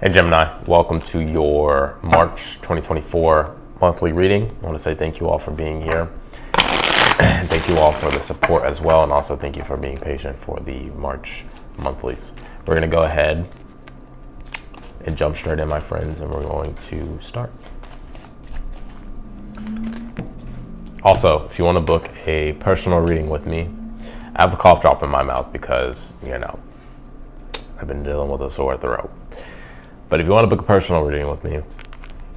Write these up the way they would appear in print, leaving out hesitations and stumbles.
Hey Gemini, welcome to your March 2024 monthly reading. I want to say thank you all for being here. Thank you all for the support as well, and also thank you for being patient for the March monthlies. We're going to go ahead and jump straight in, my friends, and we're going to start. Also, if you want to book a personal reading with me, I have a cough drop in my mouth because, I've been dealing with a sore throat. But if you want to book a personal reading with me,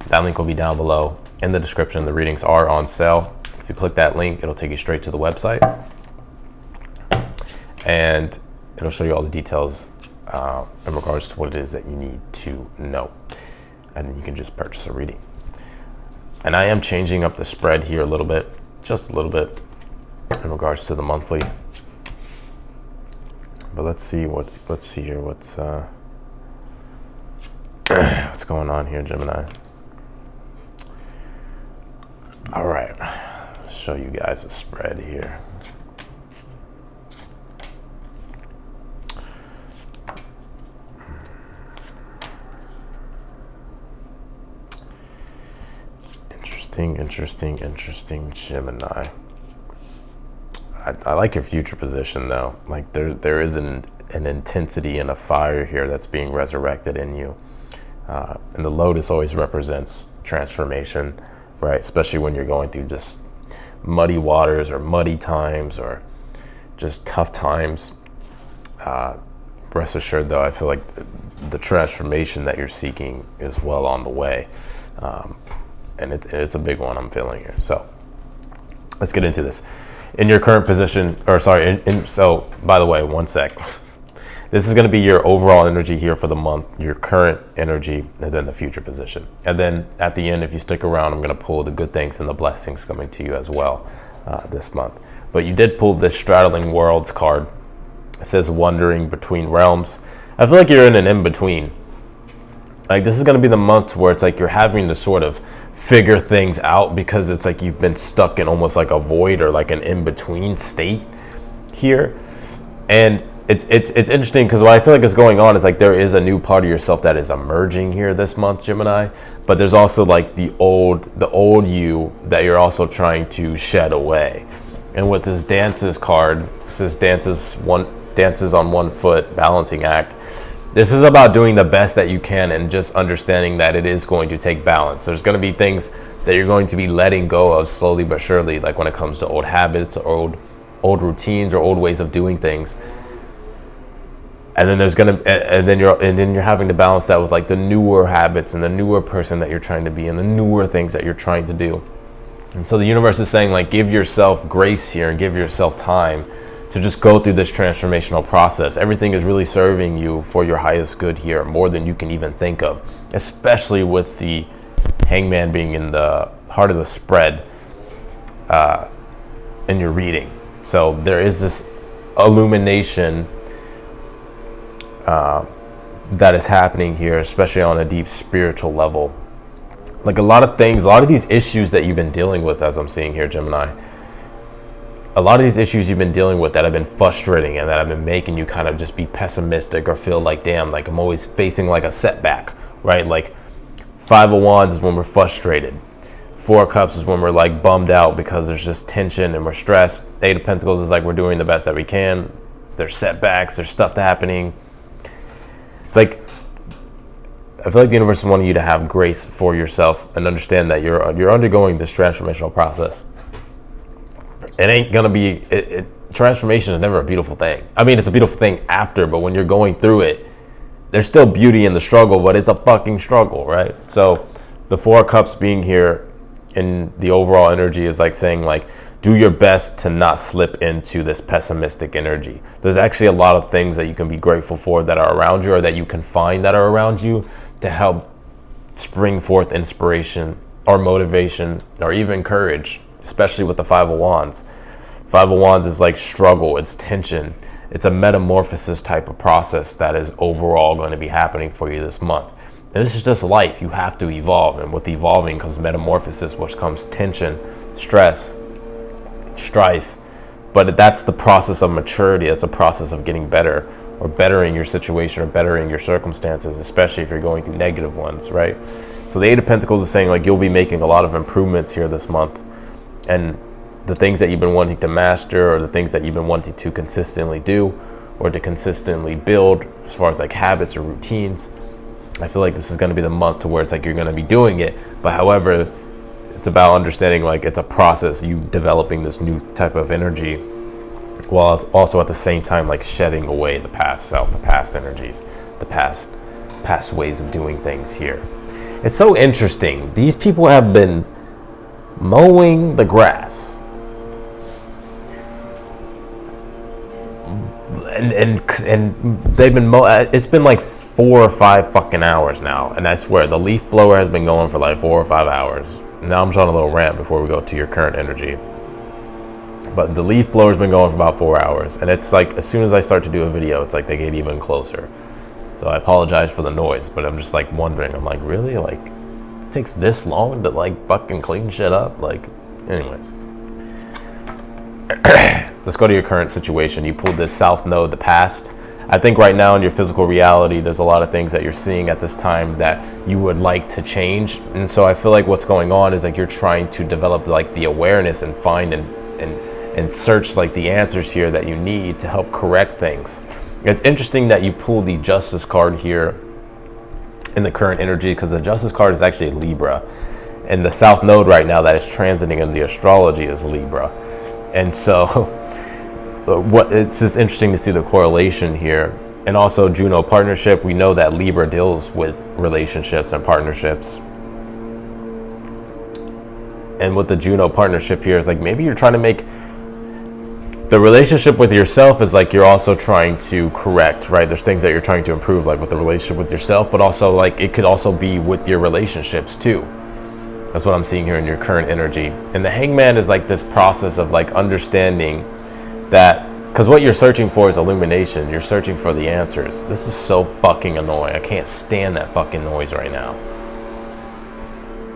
that link will be down below in the description. The readings are on sale. If you click that link, it'll take you straight to the website. And it'll show you all the details in regards to what it is that you need to know. And then you can just purchase a reading. And I am changing up the spread here a little bit, just a little bit, in regards to the monthly. But let's see here what's what's going on here, Gemini. All right, I'll show you guys a spread here. Interesting, Gemini. I like your future position though. Like there is an intensity and a fire here that's being resurrected in you. And the lotus always represents transformation, right? Especially when you're going through just muddy waters or muddy times or just tough times. Rest assured though, I feel like the transformation that you're seeking is well on the way. And it's a big one I'm feeling here. So let's get into this. In your current position, so by the way, one sec. This is going to be your overall energy here for the month, your current energy, and then the future position. And then at the end, if you stick around, I'm going to pull the good things and the blessings coming to you as well this month. But you did pull this Straddling Worlds card. It says wandering between realms. I feel like you're in an in-between. Like this is going to be the month where it's like you're having to sort of figure things out because it's like you've been stuck in almost like a void or like an in-between state here. And it's interesting because what I feel like is going on is like there is a new part of yourself that is emerging here this month, Gemini, but there's also like the old you that you're also trying to shed away. And with this dances card, this dances on one foot balancing act. This is about doing the best that you can and just understanding that it is going to take balance. There's going to be things that you're going to be letting go of slowly but surely, like when it comes to old habits or old routines or old ways of doing things. And then you're having to balance that with like the newer habits and the newer person that you're trying to be and the newer things that you're trying to do. And so the universe is saying like, give yourself grace here and give yourself time to just go through this transformational process. Everything is really serving you for your highest good here, more than you can even think of, especially with the Hangman being in the heart of the spread in your reading. So there is this illumination that is happening here, especially on a deep spiritual level. Like a lot of these issues that you've been dealing with, as I'm seeing here, Gemini, a lot of these issues you've been dealing with that have been frustrating and that have been making you kind of just be pessimistic or feel like, damn, like I'm always facing like a setback, right? Like Five of Wands is when we're frustrated. Four of Cups is when we're like bummed out because there's just tension and we're stressed. Eight of Pentacles is like we're doing the best that we can. There's setbacks, there's stuff happening. It's like, I feel like the universe is wanting you to have grace for yourself and understand that you're undergoing this transformational process. It ain't gonna be, transformation is never a beautiful thing. I mean, it's a beautiful thing after, but when you're going through it, there's still beauty in the struggle, but it's a fucking struggle, right? So the Four of Cups being here in the overall energy is like saying like, do your best to not slip into this pessimistic energy. There's actually a lot of things that you can be grateful for that are around you or that you can find that are around you to help spring forth inspiration or motivation or even courage, especially with the Five of Wands. Five of Wands is like struggle, it's tension. It's a metamorphosis type of process that is overall going to be happening for you this month. And this is just life. You have to evolve. And with evolving comes metamorphosis, which comes tension, stress, strife. But that's the process of maturity. That's a process of getting better or bettering your situation or bettering your circumstances, especially if you're going through negative ones, right? So the Eight of Pentacles is saying like you'll be making a lot of improvements here this month, and the things that you've been wanting to master, or the things that you've been wanting to consistently do or to consistently build as far as like habits or routines, I feel like this is going to be the month to where it's like you're going to be doing it. But however, it's about understanding like it's a process, you developing this new type of energy, while also at the same time like shedding away the past self, the past energies, the past ways of doing things here. It's so interesting. These people have been mowing the grass, and they've been it's been like 4 or 5 fucking hours now, and I swear the leaf blower has been going for like 4 or 5 hours. Now I'm trying a little rant before we go to your current energy, but the leaf blower's been going for about 4 hours, and it's like as soon as I start to do a video, it's like they get even closer. So I apologize for the noise, but I'm just like wondering, I'm like, really, like it takes this long to like fucking clean shit up? Like, anyways. Let's go to your current situation. You pulled this South Node, the past. I think right now in your physical reality, there's a lot of things that you're seeing at this time that you would like to change. And so I feel like what's going on is like you're trying to develop like the awareness and find and search like the answers here that you need to help correct things. It's interesting that you pulled the Justice card here in the current energy, because the Justice card is actually Libra. And the South Node right now that is transiting in the astrology is Libra. And so it's just interesting to see the correlation here. And also Juno partnership, we know that Libra deals with relationships and partnerships. And with the Juno partnership here, it's like maybe you're trying to make the relationship with yourself is like you're also trying to correct, right? There's things that you're trying to improve, like with the relationship with yourself, but also like it could also be with your relationships too. That's what I'm seeing here in your current energy. And the Hangman is like this process of like understanding that, because what you're searching for is illumination. You're searching for the answers. This is so fucking annoying. I can't stand that fucking noise right now.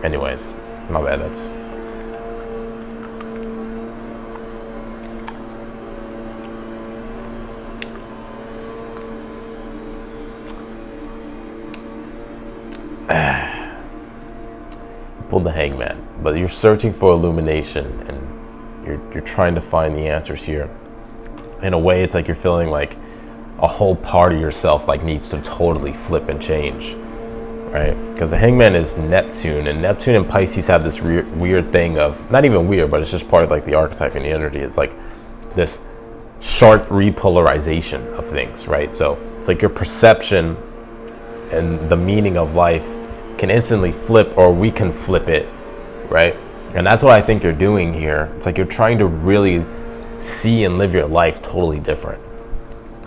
Anyways, my bad. That's pulled the Hangman, but you're searching for illumination, and you're trying to find the answers here. In a way, it's like you're feeling like a whole part of yourself like needs to totally flip and change, right? Because the Hangman is Neptune, and Neptune and Pisces have this weird thing of, not even weird, but it's just part of like the archetype and the energy. It's like this sharp repolarization of things, right? So it's like your perception and the meaning of life can instantly flip, or we can flip it, right? And that's what I think you're doing here. It's like you're trying to really see and live your life totally different.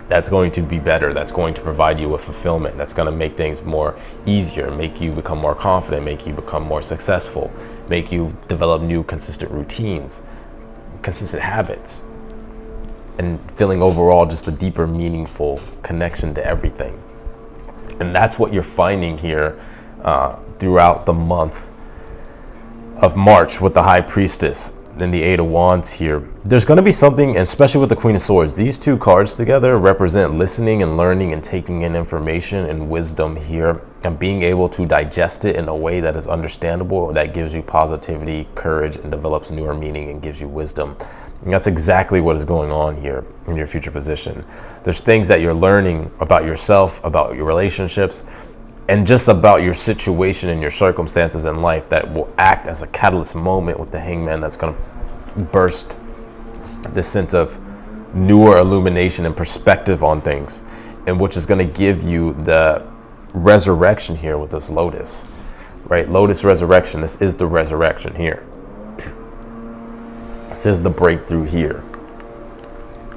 That's going to be better. That's going to provide you with fulfillment. That's going to make things more easier, make you become more confident, make you become more successful, make you develop new consistent routines, consistent habits, and feeling overall just a deeper, meaningful connection to everything. And that's what you're finding here throughout the month of March with the High Priestess and the Eight of Wands here. There's going to be something, especially with the Queen of Swords. These two cards together represent listening and learning and taking in information and wisdom here, and being able to digest it in a way that is understandable, that gives you positivity, courage, and develops newer meaning and gives you wisdom. And that's exactly what is going on here in your future position. There's things that you're learning about yourself, about your relationships, and just about your situation and your circumstances in life that will act as a catalyst moment with the Hangman that's going to burst this sense of newer illumination and perspective on things, and which is going to give you the resurrection here with this Lotus, right? Lotus resurrection. This is the resurrection here. This is the breakthrough here.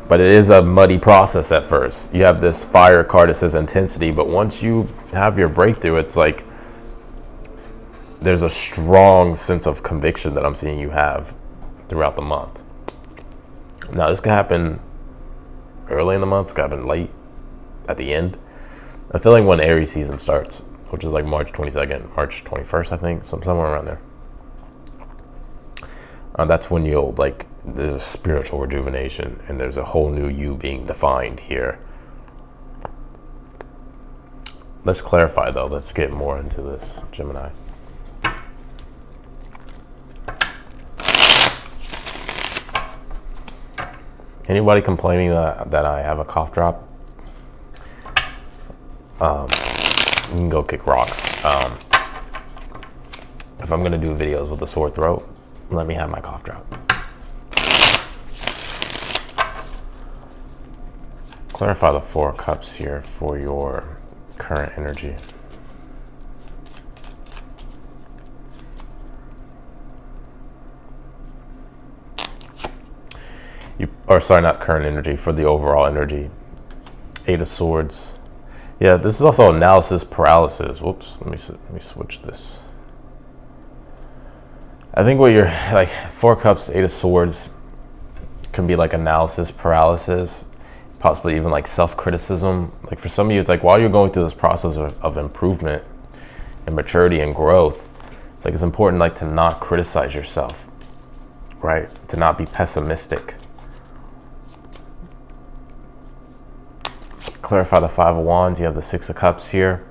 But it is a muddy process at first. You have this fire card that says intensity, but once you have your breakthrough, it's like there's a strong sense of conviction that I'm seeing you have throughout the month. Now, this could happen early in the month, this could happen late, at the end. I feel like when Aries season starts, which is like March 22nd, March 21st, I think, somewhere around there. That's when you'll there's a spiritual rejuvenation, and there's a whole new you being defined here. Let's clarify though. Let's get more into this, Gemini. Anybody complaining that I have a cough drop? You can go kick rocks. If I'm gonna do videos with a sore throat, let me have my cough drop. Clarify the 4 of Cups here for your current energy. Sorry, not current energy, for the overall energy. 8 of Swords. Yeah, this is also analysis paralysis. Whoops, let me switch this. I think what you're like, 4 Cups, 8 of Swords can be like analysis paralysis, possibly even like self-criticism. Like for some of you, it's like while you're going through this process of improvement and maturity and growth, it's like it's important like to not criticize yourself, right? To not be pessimistic. Clarify the 5 of Wands. You have the 6 of Cups here.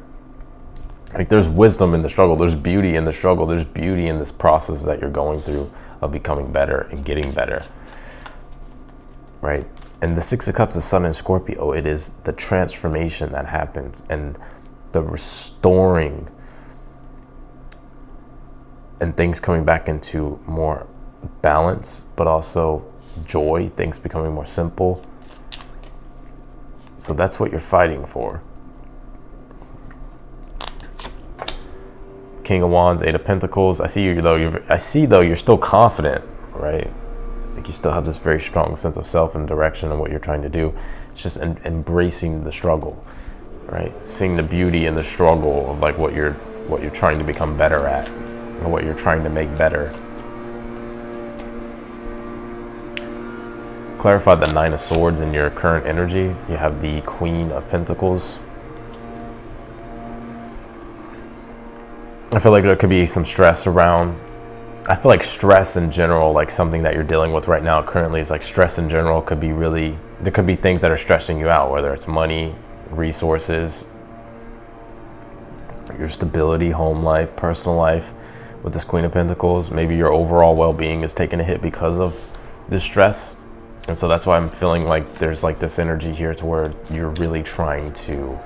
Like there's wisdom in the struggle. There's beauty in the struggle. There's beauty in this process that you're going through of becoming better and getting better, right? And the 6 of Cups, the Sun in Scorpio, it is the transformation that happens and the restoring and things coming back into more balance, but also joy, things becoming more simple. So that's what you're fighting for. King of Wands, 8 of Pentacles. I see you're still confident, right? Like you still have this very strong sense of self and direction and what you're trying to do. It's just embracing the struggle, right? Seeing the beauty in the struggle of like what you're trying to become better at, or what you're trying to make better. Clarify the 9 of Swords in your current energy. You have the Queen of Pentacles. I feel like there could be some stress around. I feel like stress in general, like something that you're dealing with right now currently is like stress in general could be really, there could be things that are stressing you out, whether it's money, resources, your stability, home life, personal life. With this Queen of Pentacles, maybe your overall well-being is taking a hit because of this stress. And so that's why I'm feeling like there's like this energy here to where you're really trying to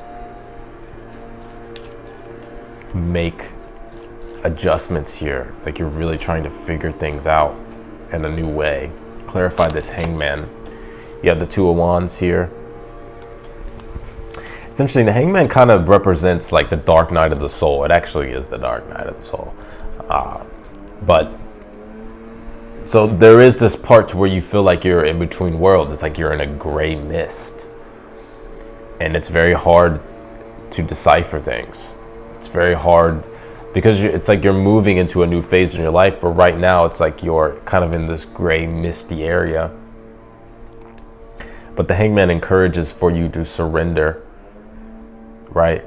make adjustments here. Like you're really trying to figure things out in a new way. Clarify this Hangman. You have the 2 of Wands here. It's interesting, the Hangman kind of represents like the dark night of the soul. It actually is the dark night of the soul. But so there is this part to where you feel like you're in between worlds. It's like you're in a gray mist. And it's very hard to decipher things. It's very hard because it's like you're moving into a new phase in your life. But right now it's like you're kind of in this gray, misty area. But the Hangman encourages for you to surrender, right?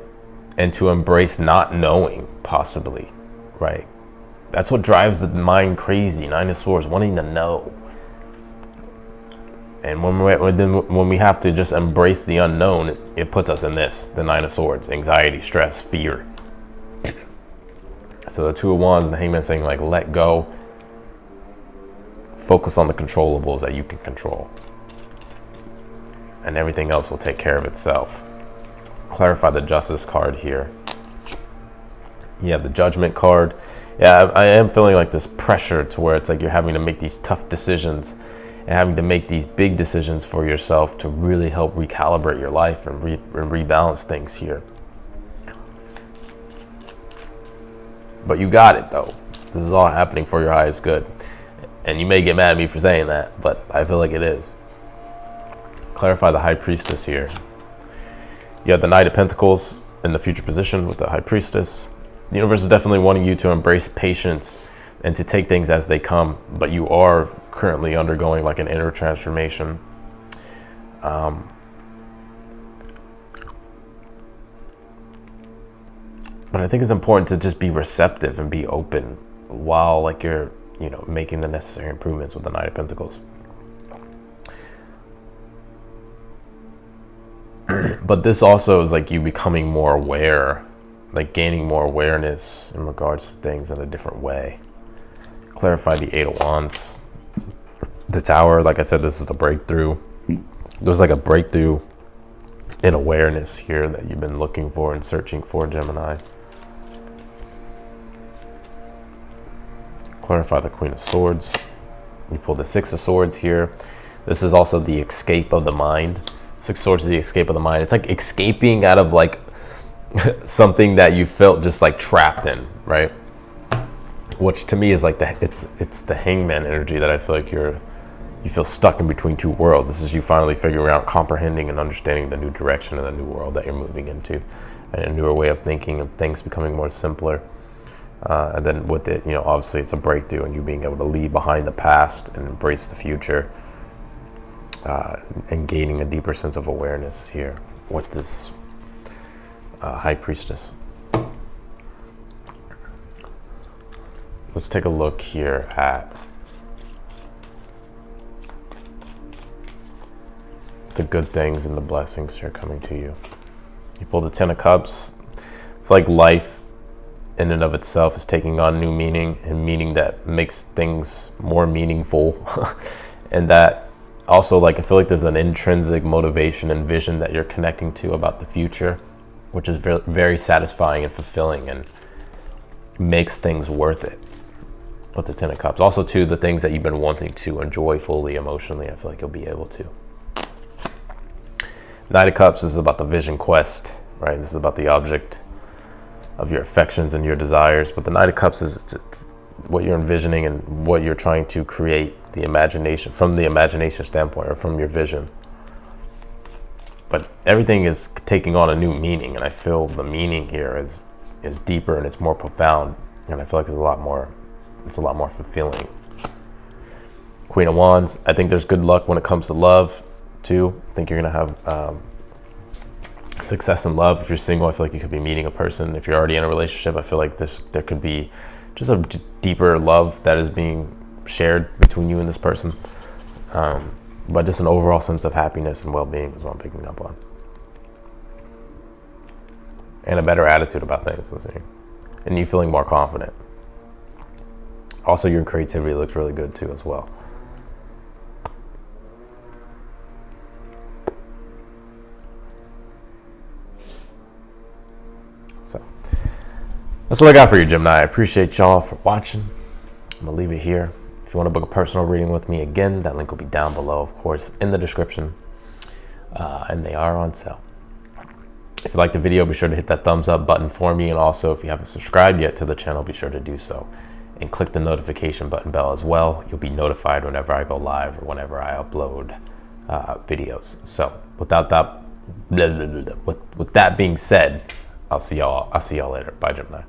And to embrace not knowing, possibly, right? That's what drives the mind crazy. 9 of Swords, wanting to know. And when we have to just embrace the unknown, it puts us in this, the 9 of Swords, anxiety, stress, fear. So the 2 of Wands and the Hangman saying like, let go. Focus on the controllables that you can control. And everything else will take care of itself. Clarify the Justice card here. You have the Judgment card. Yeah, I am feeling like this pressure to where it's like you're having to make these tough decisions and having to make these big decisions for yourself to really help recalibrate your life and rebalance things here. But you got it though. This is all happening for your highest good. And you may get mad at me for saying that, but I feel like it is. Clarify the High Priestess here. You have the Knight of Pentacles in the future position with the High Priestess. The universe is definitely wanting you to embrace patience and to take things as they come, but you are currently undergoing like an inner transformation. But I think it's important to just be receptive and be open while like you're, making the necessary improvements with the Knight of Pentacles. But this also is like you becoming more aware, like gaining more awareness in regards to things in a different way. Clarify the Eight of Wands. The Tower, like I said, this is the breakthrough. There's like a breakthrough in awareness here that you've been looking for and searching for, Gemini. Clarify the Queen of Swords. You pull the Six of Swords here. This is also the escape of the mind. Six of Swords is the escape of the mind. It's like escaping out of like something that you felt just like trapped in, right? Which to me is like it's the Hangman energy that I feel like you feel stuck in between two worlds. This is you finally figuring out, comprehending and understanding the new direction and the new world that you're moving into, and a newer way of thinking and things becoming more simpler. And then with it, obviously it's a breakthrough and you being able to leave behind the past and embrace the future, and gaining a deeper sense of awareness here with this High Priestess. Let's take a look here at the good things and the blessings here coming to you. You pull the Ten of Cups. I feel like life in and of itself is taking on new meaning, and meaning that makes things more meaningful. And that also, like, I feel like there's an intrinsic motivation and vision that you're connecting to about the future, which is very, very satisfying and fulfilling and makes things worth it. With the Ten of Cups. Also, too, the things that you've been wanting to enjoy fully emotionally, I feel like you'll be able to. Knight of Cups is about the vision quest, right? This is about the object of your affections and your desires. But the Knight of Cups is it's what you're envisioning and what you're trying to create, the imagination, from the imagination standpoint or from your vision. But everything is taking on a new meaning, and I feel the meaning here is deeper and it's more profound, and I feel like it's a lot more fulfilling. Queen of Wands, I think there's good luck when it comes to love too. I think you're gonna have success in love. If you're single, I feel like you could be meeting a person. If you're already in a relationship, I feel like there could be just a deeper love that is being shared between you and this person. But just an overall sense of happiness and well-being is what I'm picking up on. And a better attitude about things, I'm saying. And you feeling more confident. Also, your creativity looks really good too as well. So that's what I got for you, Gemini. I appreciate y'all for watching. I'm gonna leave it here. If you want to book a personal reading with me, again, that link will be down below, of course, in the description. And they are on sale. If you like the video, be sure to hit that thumbs up button for me. And also, if you haven't subscribed yet to the channel, be sure to do so. And click the notification button bell as well. You'll be notified whenever I go live or whenever I upload videos. So without that, with that being said, I'll see y'all later. Bye, Gemini.